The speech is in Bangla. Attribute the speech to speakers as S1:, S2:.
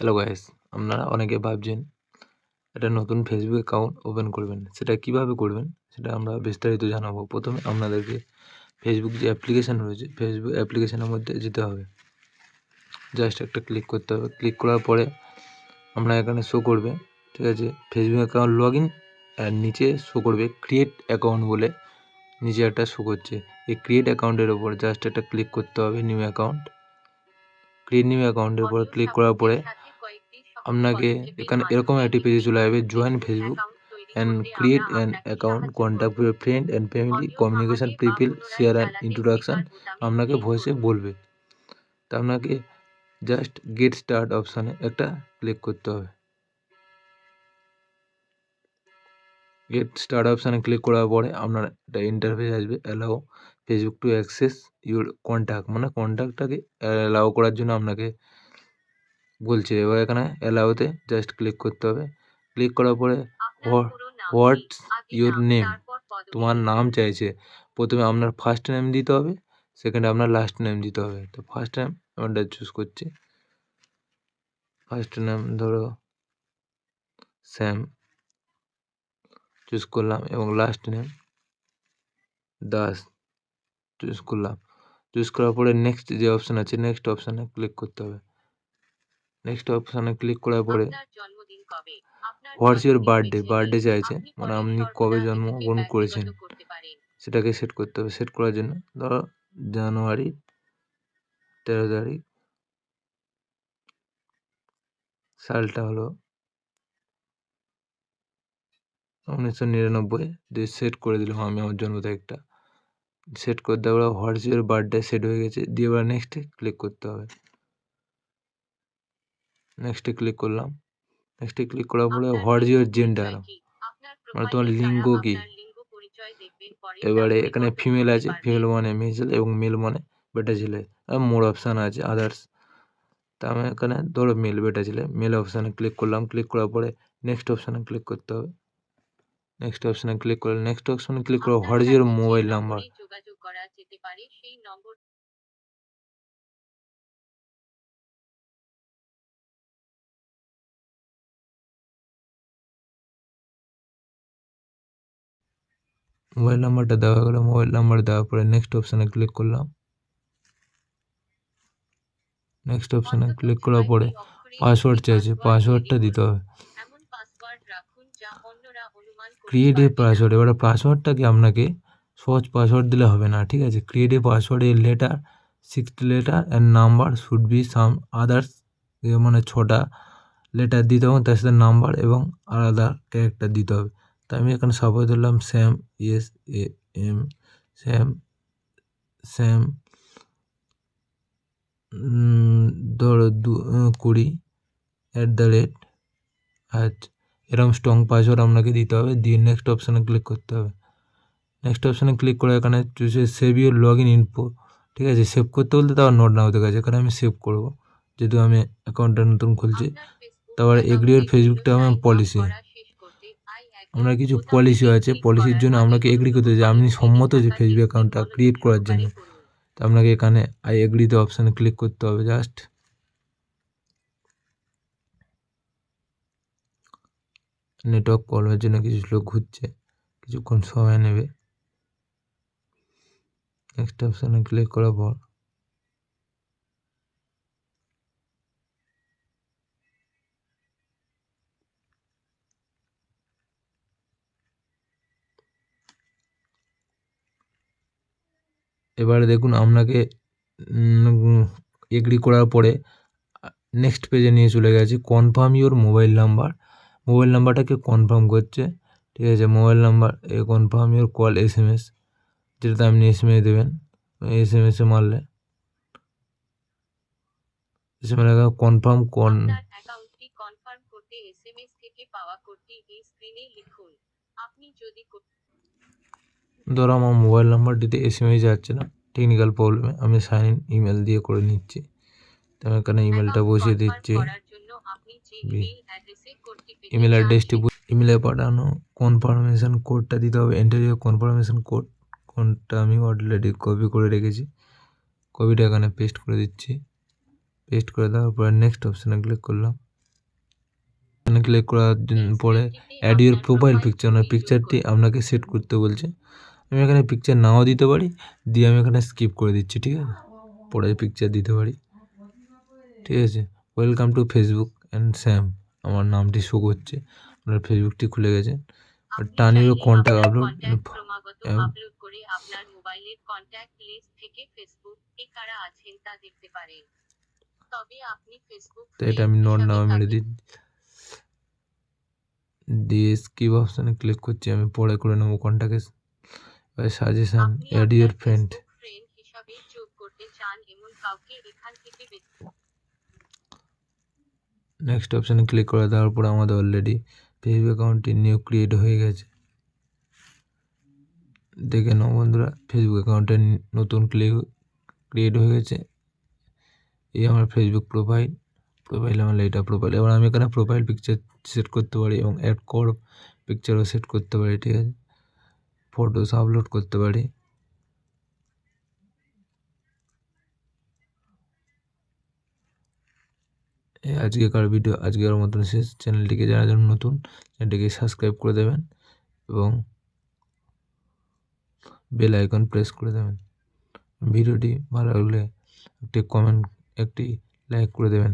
S1: হ্যালো গাইস, আপনারা অনেকে ভাবছেন একটা নতুন ফেসবুক অ্যাকাউন্ট ওপেন করবেন। সেটা কিভাবে করবেন সেটা আমরা বিস্তারিত জানাবো। প্রথমে আপনাদেরকে ফেসবুক যে অ্যাপ্লিকেশান রয়েছে, ফেসবুক অ্যাপ্লিকেশানের মধ্যে যেতে হবে। জাস্ট একটা ক্লিক করতে হবে। ক্লিক করার পরে আপনার এখানে শো করবে, ঠিক আছে, ফেসবুক অ্যাকাউন্ট লগ ইন। আর নিচে শো করবে ক্রিয়েট অ্যাকাউন্ট বলে, নিচে একটা শো করছে। এই ক্রিয়েট অ্যাকাউন্টের ওপর জাস্ট একটা ক্লিক করতে হবে, নিউ অ্যাকাউন্ট। ক্রিয়েট নিউ অ্যাকাউন্টের উপর ক্লিক করার পরে আপনাকে এখানে এরকম একটি পেজে চলে আসবে, join Facebook and create an account, contact your friend and family, communication people, share and introduction আপনাকে ভয়েসে বলবে। তা আপনাকে জাস্ট গেট স্টার্ট অপশানে একটা ক্লিক করতে হবে। গেট স্টার্ট অপশানে ক্লিক করার পরে আপনার একটা ইন্টারফেস আসবে, allow Facebook to access your contact, মানে কন্ট্যাক্টটাকে অ্যালাউ করার জন্য আপনাকে বলছে। এবার এখানে অ্যালাউতে জাস্ট ক্লিক করতে হবে। ক্লিক করার পরে হোয়াটস ইউর নেম, তোমার নাম চাইছে। প্রথমে আপনার ফার্স্ট নেম দিতে হবে, সেকেন্ডে আপনার লাস্ট নেম দিতে হবে। তো ফার্স্ট নেম আমরা চুজ করছি। ফার্স্ট নেম ধরো স্যাম চুজ করলাম, এবং লাস্ট নেম দাস চুজ করলাম। চুজ করার পরে নেক্সট যে অপশান আছে, নেক্সট অপশানে ক্লিক করতে হবে। নেক্সট অপশানে ক্লিক করার পরে হোয়াটস ইউর বার্থডে চাইছে, মানে আপনি কবে জন্মগ্রহণ করেছেন সেটাকে সেট করতে হবে। সেট করার জন্য ধরো জানুয়ারি 13 তারিখ, সালটা হলো 1999, দিয়ে সেট করে দিলাম আমি আমার জন্ম তারিখটা। সেট করে দেওয়ার পর হোয়াটস ইউর বার্থডে সেট হয়ে গেছে। দিয়ে এবার নেক্সটে ক্লিক করতে হবে। নেক্সটে ক্লিক করলাম। নেক্সটে ক্লিক করার পরে হোয়াটস ইউর জেন্ডার, মানে তোমার লিঙ্গ কি। এবারে এখানে ফিমেল আছে, ফিমেল মানে মেয়ে ছেলে, এবং মেল মানে বেটা ছেলে। মোর অপশান আছে আদার্স, তা আমি এখানে ধরো মেল বেটা ছেলে, মেল অপশানে ক্লিক করলাম। ক্লিক করার পরে নেক্সট অপশানে ক্লিক করতে হবে। নেক্সট অপশানে ক্লিক করলে নেক্সট অপশানে ক্লিক করো what is your mobile number. Mobile নাম্বারটা দেওয়া হয়ে গেলো। মোবাইল নাম্বার দেওয়ার পরে নেক্সট অপশানে ক্লিক করলাম। নেক্সট অপশানে ক্লিক করার পরে পাসওয়ার্ড চাইছে, পাসওয়ার্ডটা দিতে হবে। ক্রিয়েট এ পাসওয়ার্ড, এবারে পাসওয়ার্ডটাকে আপনাকে সহজ পাসওয়ার্ড দিলে হবে না, ঠিক আছে। ক্রিয়েট এ পাসওয়ার্ডের letter 6 letter and number should be some others, মানে 6টা লেটার দিতে হবে, তার সাথে নাম্বার এবং আলাদা ক্যারেক্টার দিতে হবে। তা আমি এখানে সাপোজ দিলাম স্যাম, SAM, স্যাম, স্যাম ধরো 20 আচ্ছা, এরকম স্ট্রং পাসওয়ার্ড আপনাকে দিতে হবে। দিয়ে নেক্সট অপশানে ক্লিক করতে হবে। নেক্সট অপশানে ক্লিক করে এখানে চুজে save your log in info, ঠিক আছে। সেভ করতে বলতে তারপর নোট নাও হতে গেছে, এখানে আমি সেভ করবো যেহেতু আমি অ্যাকাউন্টটা নতুন খুলছি। তারপরে এগ্রি ইউর ফেসবুকটা আমার পলিসি, আপনার কিছু পলিসি আছে, পলিসির জন্য আপনাকে এগ্রি করতে হবে যে আপনি সম্মত যে ফেসবুক অ্যাকাউন্টটা ক্রিয়েট করার জন্য। তো আপনাকে এখানে আই এগ্রিতে অপশানে ক্লিক করতে হবে। জাস্ট নেটওয়ার্ক প্রবলেমের জন্য কিছু লোক ঘুরছে, কিছুক্ষণ সময় নেবে। নেক্সট অপশানে ক্লিক করার পর এবারে দেখুন আপনাকে এগ্রি করার পরে নেক্সট পেজে নিয়ে চলে গেছে। Confirm your mobile number, mobile নাম্বারটাকে কনফার্ম করছে, ঠিক আছে। Mobile number confirm your call SMS, যেটাতে আপনি SMS দেবেন। SMS মারলে কনফার্ম ধরো আমার মোবাইল নাম্বারটিতে SMS যাচ্ছে না, টেকনিক্যাল প্রবলেমে আমি সাইন ইন ইমেল দিয়ে করে নিচ্ছি। তো আমি এখানে ইমেলটা বসিয়ে দিচ্ছি। ইমেল অ্যাড্রেসটি ইমেলে পাঠানো কনফার্মেশন কোডটা দিতে হবে। এন্টার ইউর কনফার্মেশন কোডটা আমি অলরেডি কপি করে রেখেছি, কপিটা এখানে পেস্ট করে দিচ্ছি। পেস্ট করে দেওয়ার পরে নেক্সট অপশানে ক্লিক করলাম। ক্লিক করার পরে অ্যাড ইউর প্রোফাইল পিকচার, মানে পিকচারটি আপনাকে সেট করতে বলছে। আমি এখানে পিকচার নাও দিতে পারি, দিয়ে আমি এখানে স্কিপ করে দিচ্ছি, ঠিক আছে। পরে পিকচার দিতে পারি, ঠিক আছে। Welcome to Facebook and Sam, আমার নামটি শো করছে, আপনার ফেসবুকটি খুলে গেছে। Turn your contact upload
S2: upload করে আপনার মোবাইলের কন্ট্যাক্ট লিস্ট থেকে ফেসবুক এ কারা আছেন তা দেখতে পারেন। তবে আপনি ফেসবুক
S1: তো এটা আমি নোট নাও মেরে দিই, দিয়ে স্কিপ অপশানে ক্লিক করছি। আমি পরে করে নেবো contact suggestion, add your friend
S2: হিসাবে যোগ করতে চান এমন কাউকে এখান থেকে
S1: নেক্সট অপশানে ক্লিক করে দেওয়ার পর আমাদের অলরেডি ফেসবুক অ্যাকাউন্টটি নিউ ক্রিয়েট হয়ে গেছে। দেখে নাও বন্ধুরা, ফেসবুক অ্যাকাউন্টে নতুন ক্রিয়েট হয়ে গেছে। এই আমার ফেসবুক প্রোফাইল আমার এটা প্রোফাইল। এবার আমি এখানে প্রোফাইল পিকচার সেট করতে পারি এবং অ্যাড পিকচারও সেট করতে পারি, ঠিক আছে। ফটোস আপলোড করতে পারি। আজকের মতন শেষ। চ্যানেলটিকে যারা জন্য নতুন, চ্যানেলটিকে সাবস্ক্রাইব করে দেবেন এবং বেল আইকন প্রেস করে দেবেন। ভিডিওটি ভালো লাগলে একটি কমেন্ট, একটি লাইক করে দেবেন।